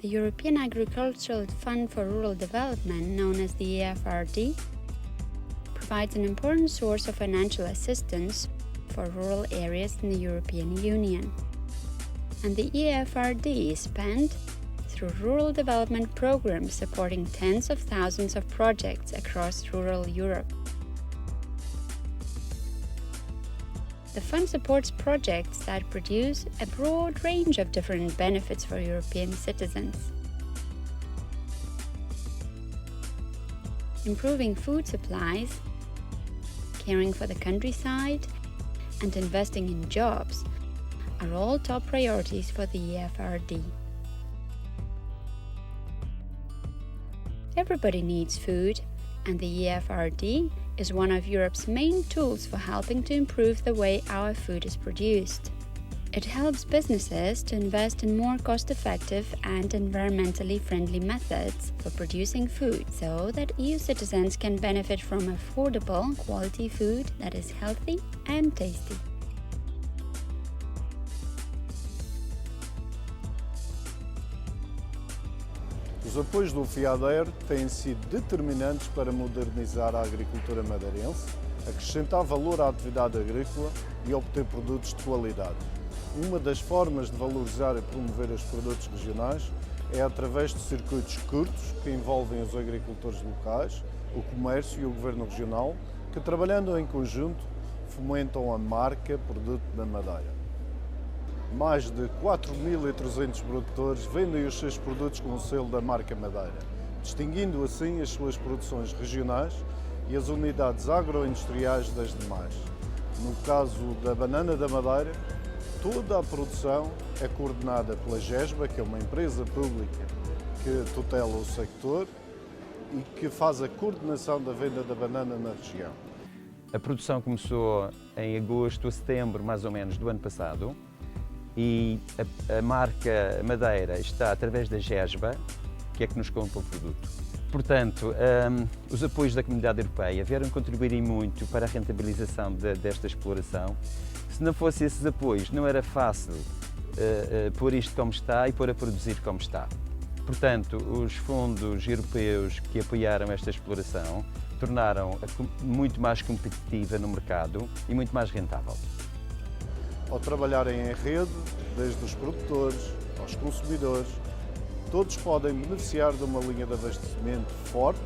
The European Agricultural Fund for Rural Development, known as the EAFRD, provides an important source of financial assistance for rural areas in the European Union. And the EAFRD is spent through rural development programs supporting tens of thousands of projects across rural Europe. The fund supports projects that produce a broad range of different benefits for European citizens. Improving food supplies, caring for the countryside, and investing in jobs are all top priorities for the EAFRD. Everybody needs food, and the EAFRD is one of Europe's main tools for helping to improve the way our food is produced. It helps businesses to invest in more cost-effective and environmentally friendly methods for producing food so that EU citizens can benefit from affordable, quality food that is healthy and tasty. Os apoios do FEADER têm sido determinantes para modernizar a agricultura madeirense, acrescentar valor à atividade agrícola e obter produtos de qualidade. Uma das formas de valorizar e promover os produtos regionais é através de circuitos curtos que envolvem os agricultores locais, o comércio e o governo regional, que trabalhando em conjunto fomentam a marca Produto da Madeira. Mais de 4.300 produtores vendem os seus produtos com o selo da marca Madeira, distinguindo assim as suas produções regionais e as unidades agroindustriais das demais. No caso da banana da Madeira, toda a produção é coordenada pela GESBA, que é uma empresa pública que tutela o sector e que faz a coordenação da venda da banana na região. A produção começou em agosto a setembro, mais ou menos, do ano passado. E a marca Madeira está através da GESBA, que é que nos compra o produto. Portanto, os apoios da Comunidade Europeia vieram contribuir muito para a rentabilização desta exploração. Se não fossem esses apoios, não era fácil pôr isto como está e pôr a produzir como está. Portanto, os fundos europeus que apoiaram esta exploração tornaram-a muito mais competitiva no mercado e muito mais rentável. Ao trabalharem em rede, desde os produtores aos consumidores, todos podem beneficiar de uma linha de abastecimento forte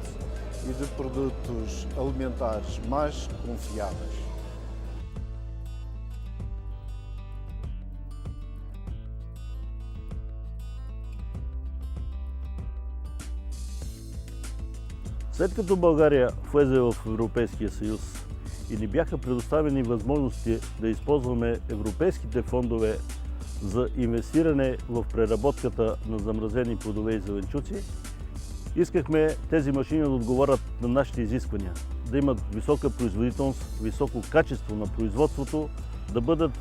e de produtos alimentares mais confiáveis. След като България влезе в Европейския съюз и ни бяха предоставени възможности да използваме европейските фондове за инвестиране в преработката на замразени плодове и зеленчуци, искахме тези машини да отговарят на нашите изисквания, да имат висока производителност, високо качество на производството, да бъдат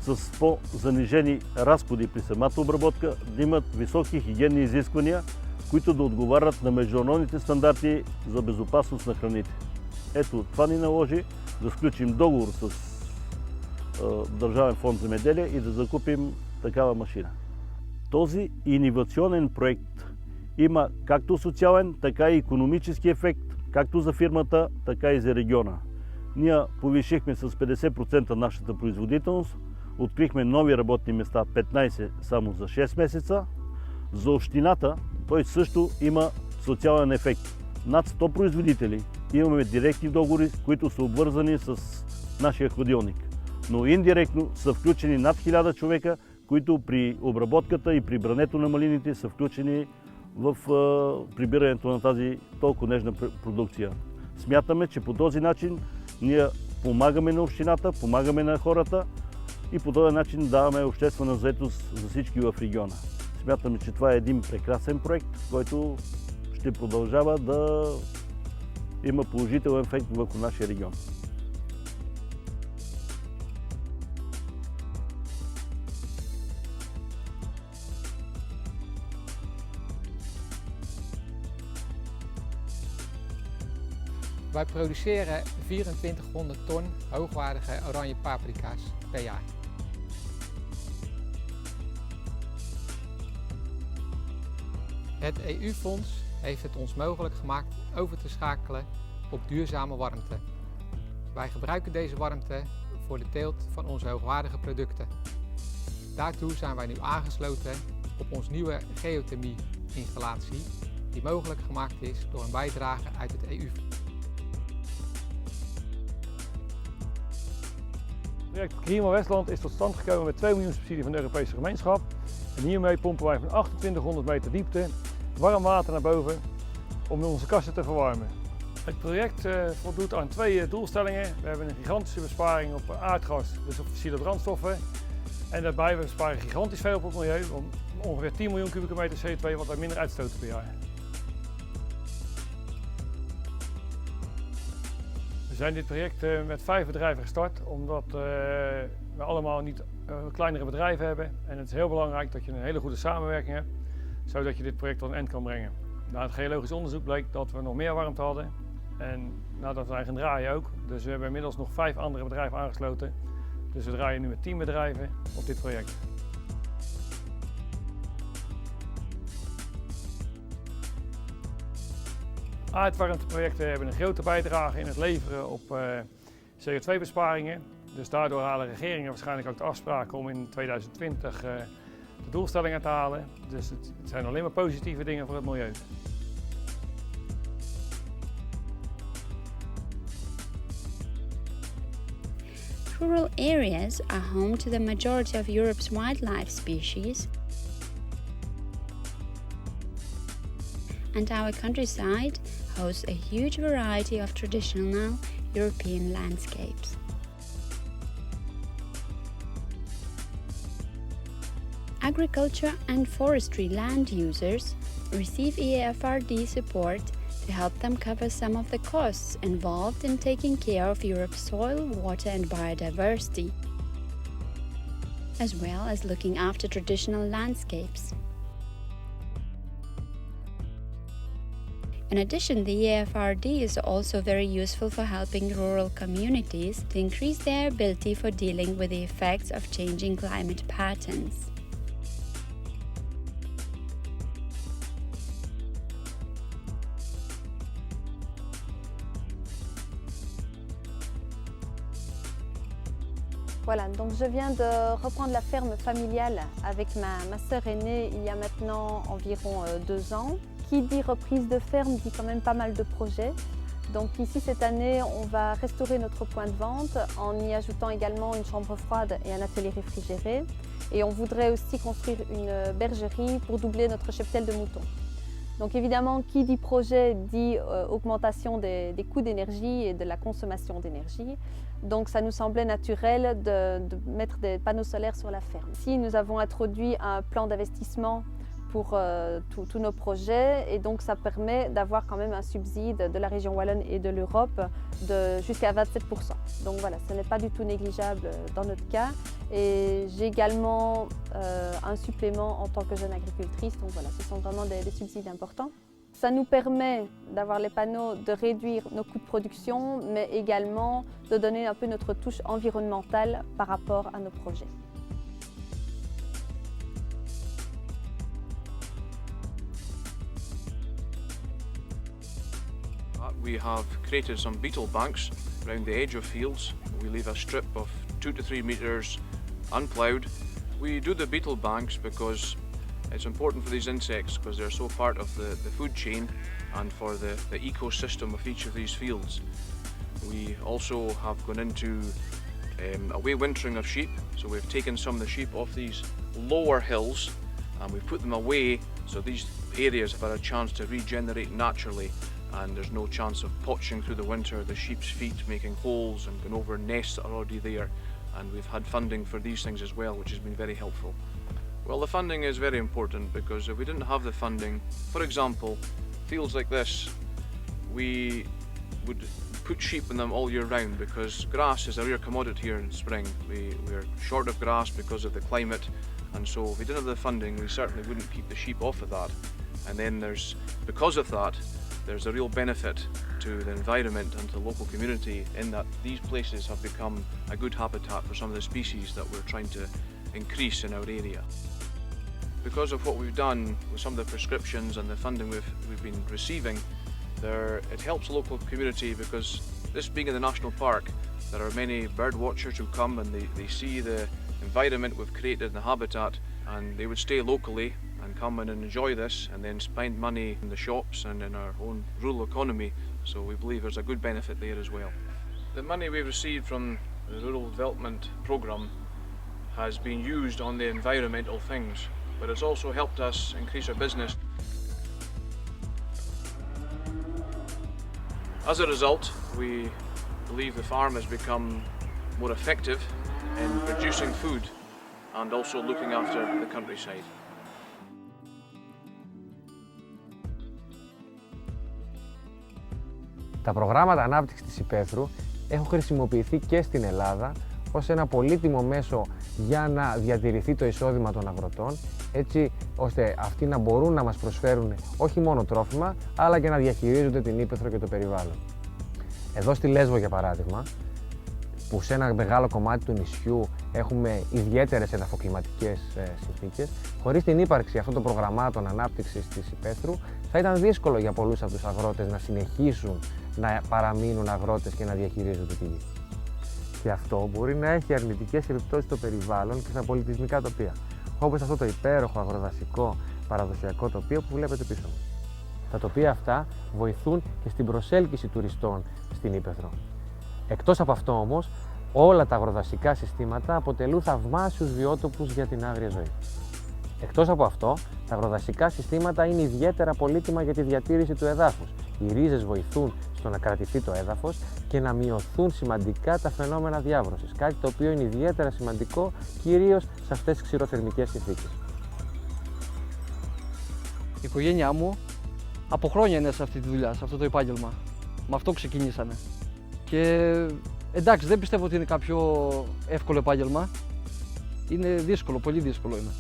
с по-занижени разходи при самата обработка, да имат високи хигиенни изисквания, които да отговарят на международните стандарти за безопасност на храните. Ето, това ни наложи да сключим договор с Държавен фонд земеделие и да закупим такава машина. Този иновационен проект има както социален, така и икономически ефект, както за фирмата, така и за региона. Ние повишихме с 50% нашата производителност, открихме нови работни места, 15 само за 6 месеца. За общината той също има социален ефект. Над 100 производители имаме директни договори, които са обвързани с нашия хладилник. Но индиректно са включени над 1000 човека, които при обработката и при брането на малините са включени в прибирането на тази толкова нежна продукция. Смятаме, че по този начин ние помагаме на общината, помагаме на хората и по този начин даваме обществена заетост за всички в региона. Смятаме, че това е един прекрасен проект, който ще продължава да има положителен ефект върху нашия регион. Wij produceren 2400 ton hoogwaardige oranje paprika's per jaar. Het EU-fonds heeft het ons mogelijk gemaakt over te schakelen op duurzame warmte. Wij gebruiken deze warmte voor de teelt van onze hoogwaardige producten. Daartoe zijn wij nu aangesloten op ons nieuwe geothermie-installatie, die mogelijk gemaakt is door een bijdrage uit het EU. Het project Klima Westland is tot stand gekomen met 2 miljoen subsidie van de Europese gemeenschap. En hiermee pompen wij van 2800 meter diepte warm water naar boven om onze kassen te verwarmen. Het project voldoet aan 2 doelstellingen. We hebben een gigantische besparing op aardgas, dus op fossiele brandstoffen. En daarbij we besparen gigantisch veel op het milieu, om ongeveer 10 miljoen kubieke meter CO2 wat wij minder uitstoten per jaar. We zijn dit project met 5 bedrijven gestart, omdat we allemaal niet kleinere bedrijven hebben. En het is heel belangrijk dat je een hele goede samenwerking hebt, zodat je dit project tot een eind kan brengen. Na het geologisch onderzoek bleek dat we nog meer warmte hadden. En dat zijn gaan draaien ook. Dus we hebben inmiddels nog 5 andere bedrijven aangesloten. Dus we draaien nu met 10 bedrijven op dit project. Aardwarmteprojecten hebben een grote bijdrage in het leveren op CO2-besparingen. Dus daardoor halen regeringen waarschijnlijk ook de afspraken om in 2020 de doelstellingen te halen. Dus het zijn alleen maar positieve dingen voor het milieu. Rural areas are home to the majority of Europe's wildlife species, and our countryside hosts a huge variety of traditional European landscapes. Agriculture and forestry land users receive EAFRD support to help them cover some of the costs involved in taking care of Europe's soil, water and biodiversity, as well as looking after traditional landscapes. In addition, the EAFRD is also very useful for helping rural communities to increase their ability for dealing with the effects of changing climate patterns. Voilà, donc je viens de reprendre la ferme familiale avec ma sœur aînée il y a maintenant environ 2 ans. Qui dit reprise de ferme dit quand même pas mal de projets. Donc ici cette année on va restaurer notre point de vente en y ajoutant également une chambre froide et un atelier réfrigéré. Et on voudrait aussi construire une bergerie pour doubler notre cheptel de moutons. Donc évidemment, qui dit projet dit augmentation des coûts d'énergie et de la consommation d'énergie. Donc ça nous semblait naturel de mettre des panneaux solaires sur la ferme. Ici, nous avons introduit un plan d'investissement pour tous nos projets et donc ça permet d'avoir quand même un subside de la région wallonne et de l'Europe de jusqu'à 27%. Donc voilà, ce n'est pas du tout négligeable dans notre cas. Et j'ai également un supplément en tant que jeune agricultrice, donc voilà, ce sont vraiment des subsides importants. Ça nous permet d'avoir les panneaux, de réduire nos coûts de production, mais également de donner un peu notre touche environnementale par rapport à nos projets. We have created some beetle banks around the edge of fields. We leave a strip of 2 to 3 metres unploughed. We do the beetle banks because it's important for these insects because they're so part of the food chain and for the ecosystem of each of these fields. We also have gone into away wintering of sheep, so we've taken some of the sheep off these lower hills and we've put them away so these areas have had a chance to regenerate naturally and there's no chance of poaching through the winter, the sheep's feet making holes and going over nests that are already there. And we've had funding for these things as well, which has been very helpful. Well, the funding is very important because if we didn't have the funding, for example, fields like this, we would put sheep in them all year round because grass is a rare commodity here in spring. We're short of grass because of the climate, and so if we didn't have the funding, we certainly wouldn't keep the sheep off of that. And then because of that, there's a real benefit to the environment and to the local community in that these places have become a good habitat for some of the species that we're trying to increase in our area. because of what we've done with some of the prescriptions and the funding we've been receiving, it helps the local community because this being in the national park, there are many bird watchers who come and they see the environment we've created in the habitat, and they would stay locally and come and enjoy this and then spend money in the shops and in our own rural economy. So we believe there's a good benefit there as well. The money we've received from the Rural Development Programme has been used on the environmental things, but it's also helped us increase our business. As a result, we believe the farm has become more effective in producing food and also looking after the countryside. Τα προγράμματα ανάπτυξης της υπαίθρου έχουν χρησιμοποιηθεί και στην Ελλάδα ως ένα πολύτιμο μέσο για να διατηρηθεί το εισόδημα των αγροτών, έτσι ώστε αυτοί να μπορούν να μας προσφέρουν όχι μόνο τρόφιμα, αλλά και να διαχειρίζονται την ύπαιθρο και το περιβάλλον. Εδώ στη Λέσβο, για παράδειγμα, που σε ένα μεγάλο κομμάτι του νησιού έχουμε ιδιαίτερες εδαφοκλιματικές συνθήκες, χωρίς την ύπαρξη αυτών των προγραμμάτων ανάπτυξης της υπαίθρου, θα ήταν δύσκολο για πολλούς από τους αγρότες να συνεχίσουν να παραμείνουν αγρότες και να διαχειρίζονται τη γη. Και αυτό μπορεί να έχει αρνητικές επιπτώσεις στο περιβάλλον και στα πολιτισμικά τοπία, όπως αυτό το υπέροχο αγροδασικό παραδοσιακό τοπίο που βλέπετε πίσω μου. Τα τοπία αυτά βοηθούν και στην προσέλκυση τουριστών στην ύπαιθρο. Εκτός από αυτό όμως, όλα τα αγροδασικά συστήματα αποτελούν θαυμάσιους βιότοπους για την άγρια ζωή. Εκτός από αυτό, τα αγροδασικά συστήματα είναι ιδιαίτερα πολύτιμα για τη διατήρηση του εδάφους. Οι ρίζες βοηθούν στο να κρατηθεί το έδαφος και να μειωθούν σημαντικά τα φαινόμενα διάβρωσης, κάτι το οποίο είναι ιδιαίτερα σημαντικό κυρίως σε αυτές τις ξηροθερμικές συνθήκες. Η οικογένειά μου από χρόνια είναι σε αυτή τη δουλειά, σε αυτό το επάγγελμα. Με αυτό ξεκινήσαμε. Και εντάξει, δεν πιστεύω ότι είναι κάποιο εύκολο επάγγελμα. Είναι δύσκολο, πολύ δύσκολο είναι.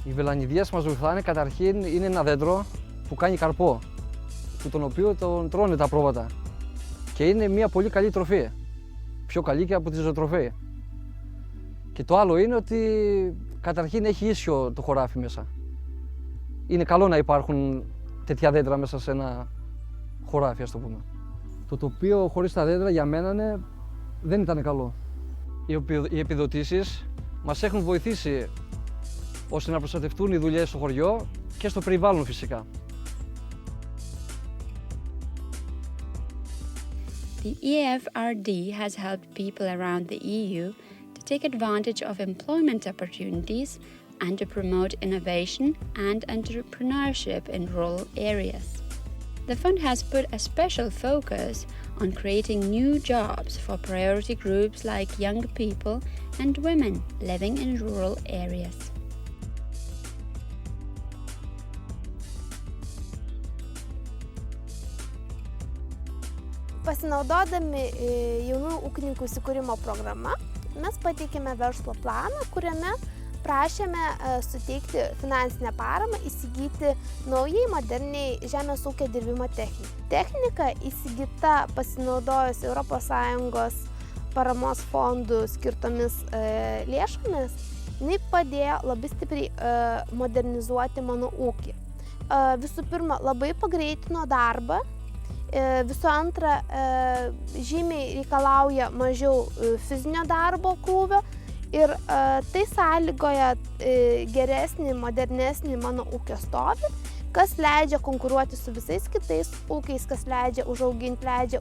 Οι βελανιδιές μας βοηθάνε. Καταρχήν είναι ένα δέντρο που κάνει καρπό, που τον οποίο τον τρώνε τα πρόβατα. Και είναι μια πολύ καλή τροφή. Πιο καλή και από τη ζωοτροφή. Και το άλλο είναι ότι καταρχήν έχει ίσιο το χωράφι μέσα. Είναι καλό να υπάρχουν τέτοια δέντρα μέσα σε ένα χωράφι, ας το πούμε. Το τοπίο χωρίς τα δέντρα για μένα δεν ήταν καλό. Οι επιδοτήσεις μας έχουν βοηθήσει ώστε να προστατευτούν οι δουλειές στο χωριό και στο περιβάλλον φυσικά. The EAFRD has helped people around the EU to take advantage of employment opportunities and to promote innovation and entrepreneurship in rural areas. The fund has put a special focus on creating new jobs for priority groups like young people and women living in rural areas. Pasinaudodami jaunų ūkininkų įsikūrimo programa, mes pateikėme verslo planą, kuriame prašėme suteikti finansinę paramą įsigyti naujai moderniai žemės ūkio dirbimo techniką. Technika įsigyta pasinaudojus ES paramos fondų skirtomis lėšomis, jinai padėjo labai stipriai modernizuoti mano ūkį. Visų pirma, labai pagreitino darbą. Visų antra, žymiai reikalauja mažiau fizinio darbo krūvio ir tai sąlygoja geresnį, modernesnį mano ūkio stovį, kas leidžia konkuruoti su visais kitais ūkiais, kas leidžia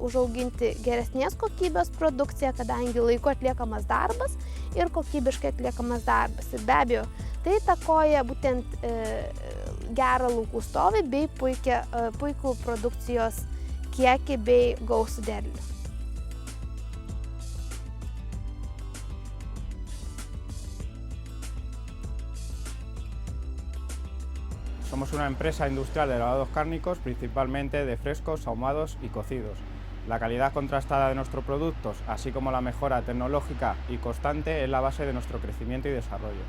užauginti geresnės kokybės produkciją, kadangi laiku atliekamas darbas ir kokybiškai atliekamas darbas. Ir be abejo, tai įtakoja būtent gerą laukų stovį bei puikų produkcijos kiekį bei gausų derlių. Somos una empresa industrial de lavados cárnicos, principalmente de frescos, ahumados y cocidos. La calidad contrastada de nuestros productos, así como la mejora tecnológica y constante, es la base de nuestro crecimiento y desarrollo.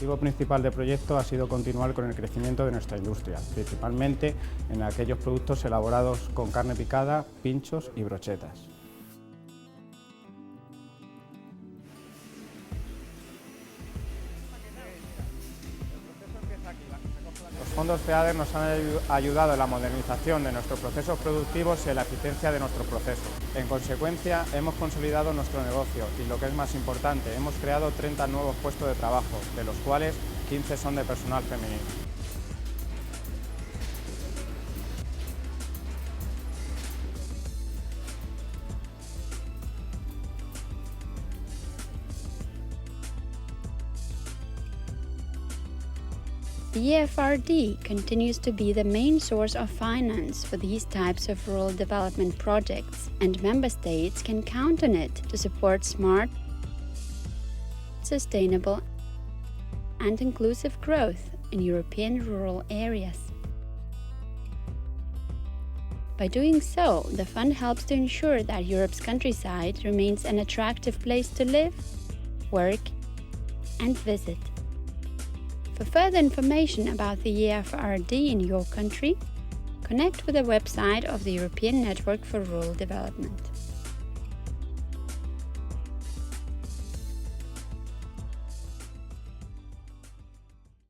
objetivo principal del proyecto ha sido continuar con el crecimiento de nuestra industria, principalmente en aquellos productos elaborados con carne picada, pinchos y brochetas. Los fondos FEADER nos han ayudado en la modernización de nuestros procesos productivos y en la eficiencia de nuestros procesos. En consecuencia, hemos consolidado nuestro negocio y, lo que es más importante, hemos creado 30 nuevos puestos de trabajo, de los cuales 15 son de personal femenino. The EAFRD continues to be the main source of finance for these types of rural development projects, and member states can count on it to support smart, sustainable and inclusive growth in European rural areas. By doing so, the fund helps to ensure that Europe's countryside remains an attractive place to live, work and visit. For further information about the EAFRD in your country, connect with the website of the European Network for Rural Development.